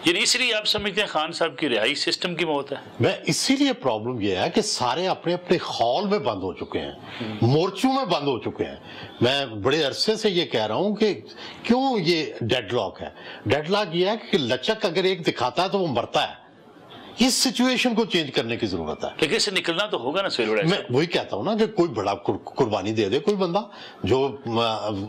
یعنی اس لیے آپ سمجھتے ہیں خان صاحب کی رہائی سسٹم کی موت ہے؟ میں اسی لیے پرابلم یہ ہے کہ سارے اپنے اپنے خول میں بند ہو چکے ہیں، مورچوں میں بند ہو چکے ہیں. میں بڑے عرصے سے یہ کہہ رہا ہوں کہ کیوں یہ ڈیڈ لاک ہے. ڈیڈ لاک یہ ہے کہ لچک اگر ایک دکھاتا ہے تو وہ مرتا ہے. اس سچویشن کو چینج کرنے کی ضرورت ہے. لیکن اس سے نکلنا تو ہوگا نا سہیل وڑائچ میں وہی کہتا ہوں نا کہ کوئی بڑا قربانی دے دے کوئی بندہ جو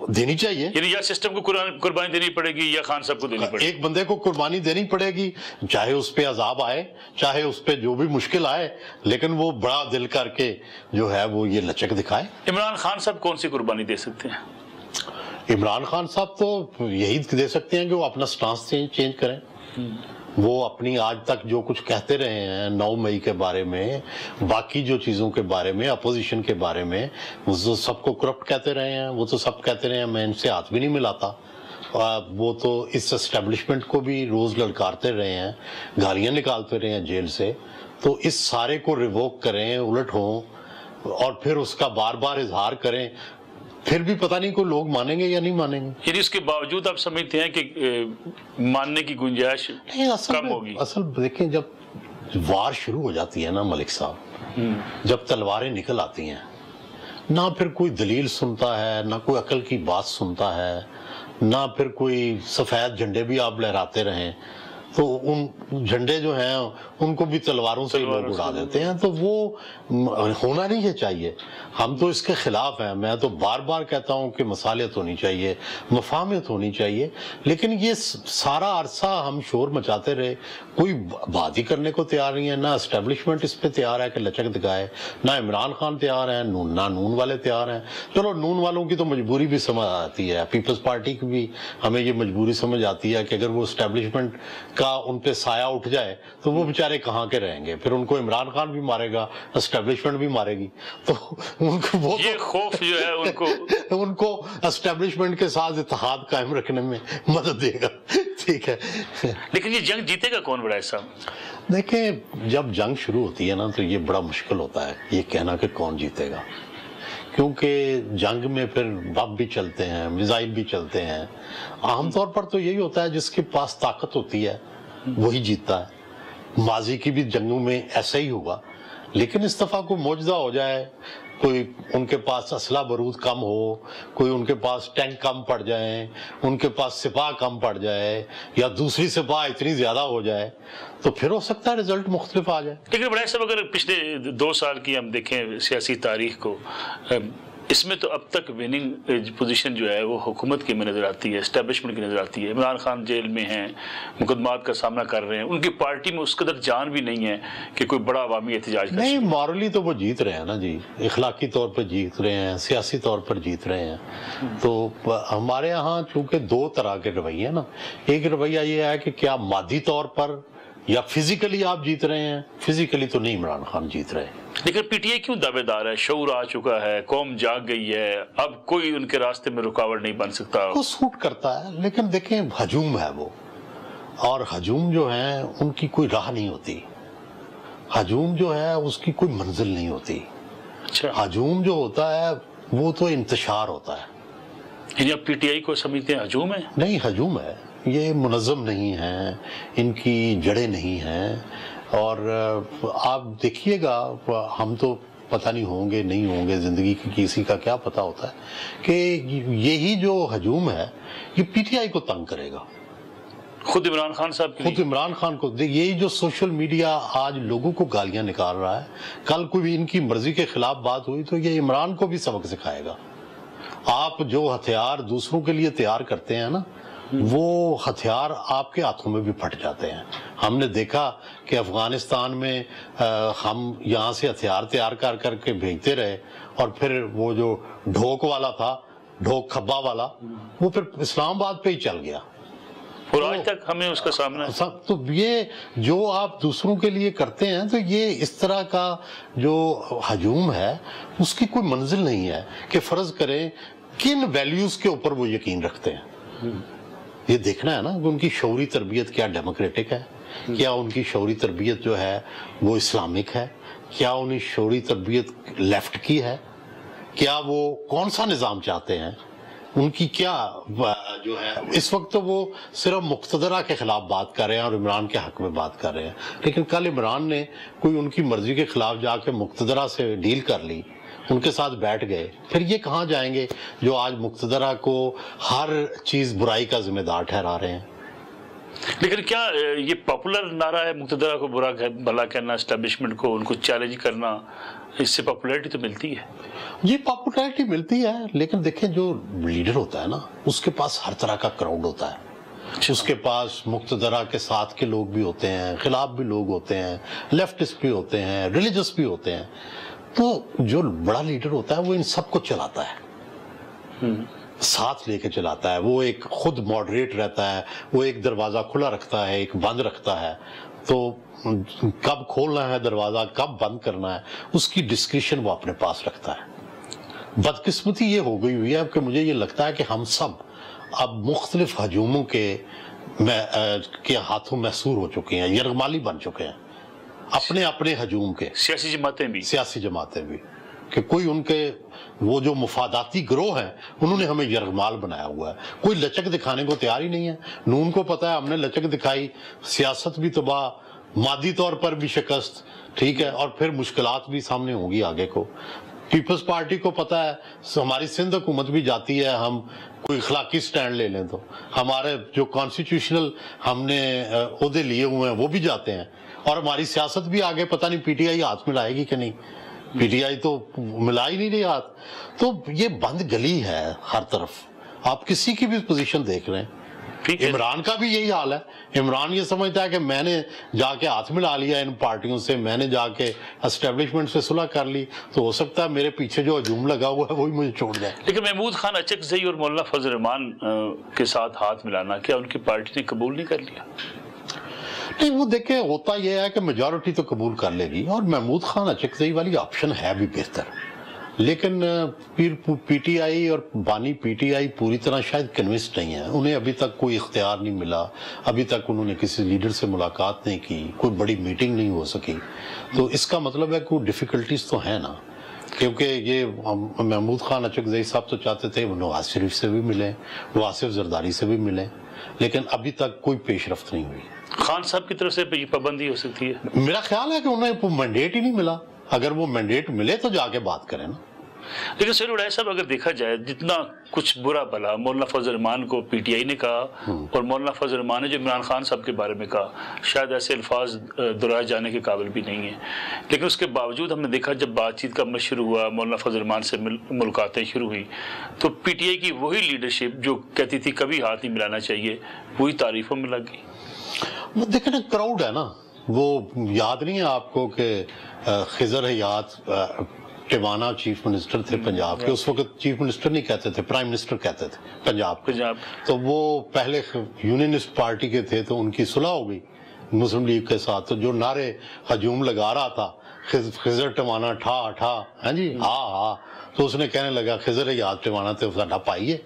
دینی چاہیے. یعنی یا سسٹم کو قربانی دینی پڑے گی یا خان صاحب کو دینی پڑے گی. ایک بندے کو قربانی دینی پڑے گی، چاہے اس پہ عذاب آئے، چاہے اس پہ جو بھی مشکل آئے، لیکن وہ بڑا دل کر کے جو ہے وہ یہ لچک دکھائے. عمران خان صاحب کون سی قربانی دے سکتے ہیں؟ عمران خان صاحب تو یہی دے سکتے ہیں کہ وہ اپنا سٹانس چینج کریں. وہ اپنی آج تک جو کچھ کہتے رہے ہیں 9 مئی کے بارے میں، باقی جو چیزوں کے بارے میں، اپوزیشن کے بارے میں، وہ سب کو کرپٹ کہتے رہے ہیں. وہ تو سب کہتے رہے ہیں میں ان سے ہاتھ بھی نہیں ملاتا. وہ تو اس اسٹیبلشمنٹ کو بھی روز للکارتے رہے ہیں، گالیاں نکالتے رہے ہیں جیل سے. تو اس سارے کو ریووک کریں، الٹ ہوں اور پھر اس کا بار بار اظہار کریں، پھر بھی پتہ نہیں کوئی لوگ مانیں گے یا نہیں مانیں گے. یعنی اس کے باوجود آپ سمجھتے ہیں کہ ماننے کی گنجائش کم ہوگی؟ اصل دیکھیں جب وار شروع ہو جاتی ہے نا ملک صاحب، جب تلواریں نکل آتی ہیں، نہ پھر کوئی دلیل سنتا ہے، نہ کوئی عقل کی بات سنتا ہے، نہ پھر کوئی سفید جھنڈے بھی آپ لہراتے رہیں تو ان جھنڈے جو ہیں ان کو بھی تلواروں سے لوگ اڑا دیتے ہیں. تو وہ ہونا نہیں چاہیے. ہم تو اس کے خلاف ہیں. میں تو بار بار کہتا ہوں کہ مصالحت ہونی چاہیے، مفاہمت ہونی چاہیے. لیکن یہ سارا عرصہ ہم شور مچاتے رہے، کوئی بات ہی کرنے کو تیار نہیں ہے. نہ اسٹیبلشمنٹ اس پہ تیار ہے کہ لچک دکھائے، نہ عمران خان تیار ہیں، نہ نون والے تیار ہیں. چلو نون والوں کی تو مجبوری بھی سمجھ آتی ہے، پیپلز پارٹی کی بھی ہمیں یہ مجبوری سمجھ آتی ہے کہ اگر وہ اسٹیبلشمنٹ کا ان پہ سایہ اٹھ جائے تو وہ بیچارے کہاں کے رہیں گے. پھر ان کو عمران خان بھی مارے گا، اسٹیبلشمنٹ بھی مارے گی. تو ان کو وہ یہ خوف جو ہے ان کو اسٹیبلشمنٹ کے ساتھ اتحاد قائم رکھنے میں مدد دے گا. ٹھیک ہے. لیکن یہ جنگ جیتے گا کون وڑائچ صاحب؟ دیکھیں جب جنگ شروع ہوتی ہے نا تو یہ بڑا مشکل ہوتا ہے یہ کہنا کہ کون جیتے گا، کیونکہ جنگ میں پھر بم بھی چلتے ہیں، میزائل بھی چلتے ہیں. عام طور پر تو یہی ہوتا ہے جس کے پاس طاقت ہوتی ہے وہی جیتتا ہے. ماضی کی بھی جنگوں میں ایسا ہی ہوا. لیکن اس دفعہ کوئی معجزہ ہو جائے، کوئی ان کے پاس اسلحہ بارود کم ہو، کوئی ان کے پاس ٹینک کم پڑ جائیں، ان کے پاس سپاہ کم پڑ جائے، یا دوسری سپاہ اتنی زیادہ ہو جائے تو پھر ہو سکتا ہے رزلٹ مختلف آ جائے. لیکن وڑائچ صاحب اگر پچھلے 2 سال کی ہم دیکھیں سیاسی تاریخ کو، اس میں تو اب تک وننگ پوزیشن جو ہے وہ حکومت کی میں نظر آتی ہے، اسٹیبلشمنٹ کی نظر آتی ہے. عمران خان جیل میں ہیں، مقدمات کا سامنا کر رہے ہیں، ان کی پارٹی میں اس قدر جان بھی نہیں ہے کہ کوئی بڑا عوامی احتجاج کر نہیں. مورلی تو وہ جیت رہے ہیں نا جی، اخلاقی طور پر جیت رہے ہیں، سیاسی طور پر جیت رہے ہیں. تو ہمارے ہاں چونکہ 2 طرح کے رویے ہیں نا. ایک رویہ یہ ہے کہ کیا مادی طور پر یا فزیکلی آپ جیت رہے ہیں. فزیکلی تو نہیں عمران خان جیت رہے. لیکن پی ٹی آئی کیوں دعوے دار ہے؟ شعور آ چکا ہے، قوم جاگ گئی ہے، اب کوئی ان کے راستے میں رکاوٹ نہیں بن سکتا. وہ سوٹ کرتا ہے. لیکن دیکھیں ہجوم ہے وہ، اور ہجوم جو ہے ان کی کوئی راہ نہیں ہوتی. ہجوم جو ہے اس کی کوئی منزل نہیں ہوتی. اچھا. ہجوم جو ہوتا ہے وہ تو انتشار ہوتا ہے. یعنی اب پی ٹی آئی کو سمجھتے ہیں ہجوم ہے؟ نہیں، ہجوم ہے. یہ منظم نہیں ہے، ان کی جڑیں نہیں ہیں. اور آپ دیکھیے گا، ہم تو پتہ نہیں ہوں گے نہیں ہوں گے، زندگی کی کسی کا کیا پتہ ہوتا ہے کہ یہی جو ہجوم ہے یہ پی ٹی آئی کو تنگ کرے گا. خود عمران خان صاحب خود عمران خان کو یہی جو سوشل میڈیا آج لوگوں کو گالیاں نکال رہا ہے، کل کوئی ان کی مرضی کے خلاف بات ہوئی تو یہ عمران کو بھی سبق سکھائے گا. آپ جو ہتھیار دوسروں کے لیے تیار کرتے ہیں نا، وہ ہتھیار آپ کے ہاتھوں میں بھی پھٹ جاتے ہیں. ہم نے دیکھا کہ افغانستان میں ہم یہاں سے ہتھیار تیار کر کے بھیجتے رہے، اور پھر وہ جو ڈھوک والا تھا، ڈھوک کھبا والا، وہ پھر اسلام آباد پہ ہی چل گیا. اور آج تک ہمیں اس کا سامنا ہے. تو یہ جو آپ دوسروں کے لیے کرتے ہیں تو یہ اس طرح کا جو ہجوم ہے اس کی کوئی منزل نہیں ہے. کہ فرض کریں کن ویلیوز کے اوپر وہ یقین رکھتے ہیں. یہ دیکھنا ہے نا کہ ان کی شعوری تربیت کیا ڈیموکریٹک ہے، کیا ان کی شعوری تربیت جو ہے وہ اسلامک ہے، کیا ان کی شعوری تربیت لیفٹ کی ہے، کیا وہ کون سا نظام چاہتے ہیں. ان کی کیا جو ہے اس وقت تو وہ صرف مقتدرہ کے خلاف بات کر رہے ہیں اور عمران کے حق میں بات کر رہے ہیں، لیکن کل عمران نے کوئی ان کی مرضی کے خلاف جا کے مقتدرہ سے ڈیل کر لی، ان کے ساتھ بیٹھ گئے، پھر یہ کہاں جائیں گے جو آج مقتدرہ کو ہر چیز برائی کا ذمہ دار ٹھہرا رہے ہیں؟ لیکن کیا یہ پاپولر نعرہ ہے مقتدرہ کو برا بھلا کہنا، اسٹیبلشمنٹ کو ان کو چیلنج کرنا، اس سے پاپولیرٹی تو ملتی ہے؟ یہ پاپولیرٹی ملتی ہے، لیکن دیکھیں جو لیڈر ہوتا ہے نا اس کے پاس ہر طرح کا کراؤڈ ہوتا ہے، اس کے پاس مقتدرہ کے ساتھ کے لوگ بھی ہوتے ہیں، خلاف بھی لوگ ہوتے ہیں، لیفٹسٹ بھی ہوتے ہیں، ریلیجس بھی ہوتے ہیں، تو جو بڑا لیڈر ہوتا ہے وہ ان سب کو چلاتا ہے، ساتھ لے کے چلاتا ہے، وہ ایک خود ماڈریٹ رہتا ہے، وہ ایک دروازہ کھلا رکھتا ہے، ایک بند رکھتا ہے، تو کب کھولنا ہے دروازہ کب بند کرنا ہے اس کی ڈسکریشن وہ اپنے پاس رکھتا ہے۔ بدقسمتی یہ ہو گئی ہوئی ہے کہ مجھے یہ لگتا ہے کہ ہم سب اب مختلف ہجوموں کے ہاتھوں محصور ہو چکے ہیں، یرغمالی بن چکے ہیں، اپنے اپنے ہجوم کے، سیاسی جماعتیں بھی کہ کوئی ان کے وہ جو مفاداتی گروہ ہیں انہوں نے ہمیں یرغمال بنایا ہوا ہے، کوئی لچک دکھانے کو تیار ہی نہیں ہے۔ نون کو پتا ہے ہم نے لچک دکھائی، سیاست بھی تباہ، مادی طور پر بھی شکست، ٹھیک ہے، اور پھر مشکلات بھی سامنے ہوگی آگے کو۔ پیپلز پارٹی کو پتا ہے ہماری سندھ حکومت بھی جاتی ہے، ہم کوئی اخلاقی سٹینڈ لے لیں تو ہمارے جو کانسٹیٹیوشنل ہم نے عہدے لیے ہوئے ہیں وہ بھی جاتے ہیں، اور ہماری سیاست بھی آگے پتہ نہیں پی ٹی آئی ہاتھ ملائے گی کہ نہیں، پی ٹی آئی تو ملا ہی نہیں رہی ہاتھ۔ تو یہ بند گلی ہے ہر طرف، آپ کسی کی بھی پوزیشن دیکھ رہے ہیں۔ عمران کا بھی یہی حال ہے، عمران یہ سمجھتا ہے کہ میں نے جا کے ہاتھ ملا لیا ان پارٹیوں سے، میں نے جا کے اسٹیبلشمنٹ سے صلح کر لی، تو ہو سکتا ہے میرے پیچھے جو ہجوم لگا ہوا ہے وہی مجھے چھوڑ جائے۔ لیکن محمود خان اچکزئی اور مولانا فضل الرحمان کے ساتھ ہاتھ ملانا کیا ان کی پارٹی نے قبول نہیں کر لیا؟ نہیں، وہ دیکھیں ہوتا یہ ہے کہ میجورٹی تو قبول کر لے گی، اور محمود خان اچکزئی والی آپشن ہے بھی بہتر، لیکن پی ٹی آئی اور بانی پی ٹی آئی پوری طرح شاید کنوینسڈ نہیں ہے، انہیں ابھی تک کوئی اختیار نہیں ملا، ابھی تک انہوں نے کسی لیڈر سے ملاقات نہیں کی، کوئی بڑی میٹنگ نہیں ہو سکی، تو اس کا مطلب ہے کہ ڈیفیکلٹیز تو ہیں نا، کیونکہ یہ محمود خان اچکزئی صاحب تو چاہتے تھے وہ نواز شریف سے بھی ملیں، واصف زرداری سے بھی ملیں، لیکن ابھی تک کوئی پیش رفت نہیں ہوئی۔ خان صاحب کی طرف سے یہ پابندی ہو سکتی ہے؟ میرا خیال ہے کہ انہیں مینڈیٹ ہی نہیں ملا، اگر وہ مینڈیٹ ملے تو جا کے بات کریں نا۔ لیکن سہیل وڑائے صاحب اگر دیکھا جائے جتنا کچھ برا بھلا مولانا فضل الرحمان کو پی ٹی آئی نے کہا اور مولانا فضل الرحمان نے جو عمران خان صاحب کے بارے میں کہا، شاید ایسے الفاظ دہرائے جانے کے قابل بھی نہیں ہیں، لیکن اس کے باوجود ہم نے دیکھا جب بات چیت کا عمل شروع ہوا، مولانا فضل الرحمان سے ملاقاتیں شروع ہوئی، تو پی ٹی آئی کی وہی لیڈرشپ جو کہتی تھی کبھی ہاتھ نہیں ملانا چاہیے وہی تعریفوں میں لگ گئی۔ وہ دیکھیں نا کراؤڈ ہے نا، وہ یاد نہیں ہے آپ کو کہ خضر حیات ٹیوانا چیف منسٹر تھے پنجاب کے، اس وقت چیف منسٹر نہیں کہتے تھے، پرائم منسٹر کہتے تھے پنجاب، تو وہ پہلے یونینسٹ پارٹی کے تھے، تو ان کی صلح ہو گئی مسلم لیگ کے ساتھ، تو جو نعرے ہجوم لگا رہا تھا خضر ٹیوانا ٹھا ٹھا، ہاں جی ہاں ہاں، تو اس نے کہنے لگا خضر حیات ٹیوانا تے ساڈا پائیے،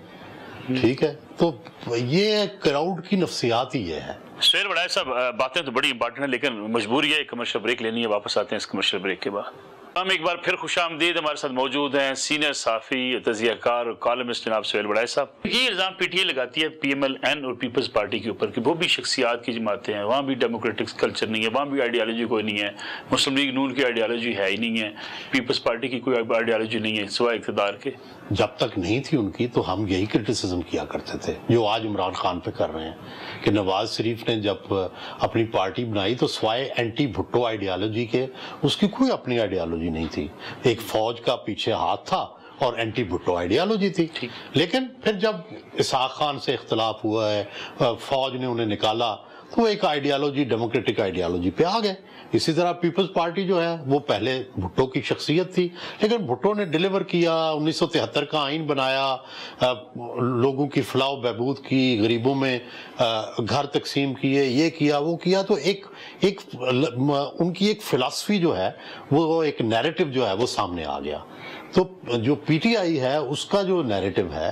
ٹھیک ہے۔ تو یہ کراؤڈ کی نفسیات ہی یہ ہے۔ سہیل وڑائے صاحب باتیں تو بڑی امپارٹنٹ ہیں، لیکن مجبوری ہے کمرشل بریک لینی ہے، واپس آتے ہیں اس کمرشل بریک کے بعد۔ ہم ایک بار پھر خوش آمدید، ہمارے ساتھ موجود ہیں سینئر صحافی، تجزیہ کار اور کالمسٹ جناب سہیل وڑائے صاحب۔ یہ الزام پی ٹی آئی لگاتی ہے پی ایم ایل این اور پیپلز پارٹی کے اوپر کہ وہ بھی شخصیات کی جماعتیں ہیں، وہاں بھی ڈیموکریٹک کلچر نہیں ہے، وہاں بھی آئیڈیالوجی کوئی نہیں ہے، مسلم لیگ نون کی آئیڈیالوجی ہے ہی نہیں ہے، پیپلز پارٹی کی کوئی آئیڈیالوجی نہیں ہے سوائے اقتدار کے۔ جب تک نہیں تھی ان کی تو ہم یہی کرٹیسزم کیا کرتے تھے جو آج عمران خان پہ کر رہے ہیں کہ نواز شریف نے جب اپنی پارٹی بنائی تو سوائے اینٹی بھٹو آئیڈیالوجی کے اس کی کوئی اپنی آئیڈیالوجی نہیں تھی، ایک فوج کا پیچھے ہاتھ تھا اور اینٹی بھٹو آئیڈیالوجی تھی، لیکن پھر جب اسحاق خان سے اختلاف ہوا ہے، فوج نے انہیں نکالا، تو ایک آئیڈیالوجی ڈیموکریٹک آئیڈیالوجی پہ آ گئے۔ اسی طرح پیپلز پارٹی جو ہے وہ پہلے بھٹو کی شخصیت تھی، لیکن بھٹو نے ڈیلیور کیا، 1973 کا آئین بنایا، لوگوں کی فلاح و بہبود کی، غریبوں میں گھر تقسیم کیے، یہ کیا وہ کیا، تو ان کی ایک فلسفی جو ہے وہ ایک نیریٹو جو ہے وہ سامنے آ گیا۔ تو جو پی ٹی آئی ہے اس کا جو نیریٹو ہے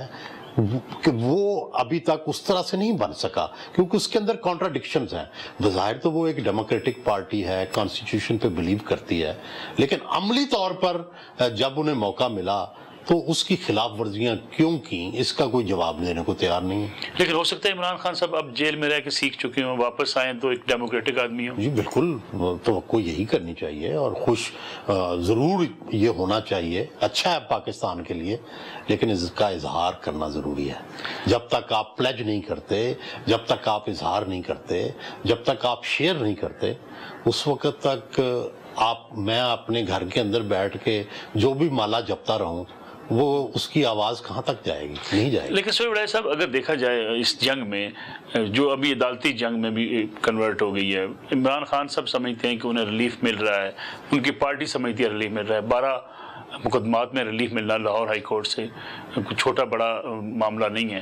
کہ وہ ابھی تک اس طرح سے نہیں بن سکا، کیونکہ اس کے اندر کانٹراڈکشنز ہیں۔ بظاہر تو وہ ایک ڈیموکریٹک پارٹی ہے، کانسٹیٹیوشن پہ بلیو کرتی ہے، لیکن عملی طور پر جب انہیں موقع ملا تو اس کی خلاف ورزیاں کیوں کی، اس کا کوئی جواب دینے کو تیار نہیں ہے۔ لیکن ہو سکتا ہے عمران خان صاحب اب جیل میں رہ کے سیکھ چکے ہوں، واپس آئیں تو ایک ڈیموکریٹک آدمی ہوں۔ جی بالکل، توقع یہی کرنی چاہیے، اور خوش ضرور یہ ہونا چاہیے، اچھا ہے پاکستان کے لیے، لیکن اس کا اظہار کرنا ضروری ہے۔ جب تک آپ پلیج نہیں کرتے، جب تک آپ اظہار نہیں کرتے، جب تک آپ شیئر نہیں کرتے، اس وقت تک میں اپنے گھر کے اندر بیٹھ کے جو بھی مالا جپتا رہوں، وہ اس کی آواز کہاں تک جائے گی؟ نہیں جائے گی۔ لیکن سہیل وڑائے صاحب، اگر دیکھا جائے اس جنگ میں جو ابھی عدالتی جنگ میں بھی کنورٹ ہو گئی ہے، عمران خان صاحب سمجھتے ہیں کہ انہیں ریلیف مل رہا ہے، ان کی پارٹی سمجھتی ہے ریلیف مل رہا ہے، 12 مقدمات میں ریلیف ملنا لاہور ہائی کورٹ سے کوئی چھوٹا بڑا معاملہ نہیں ہے،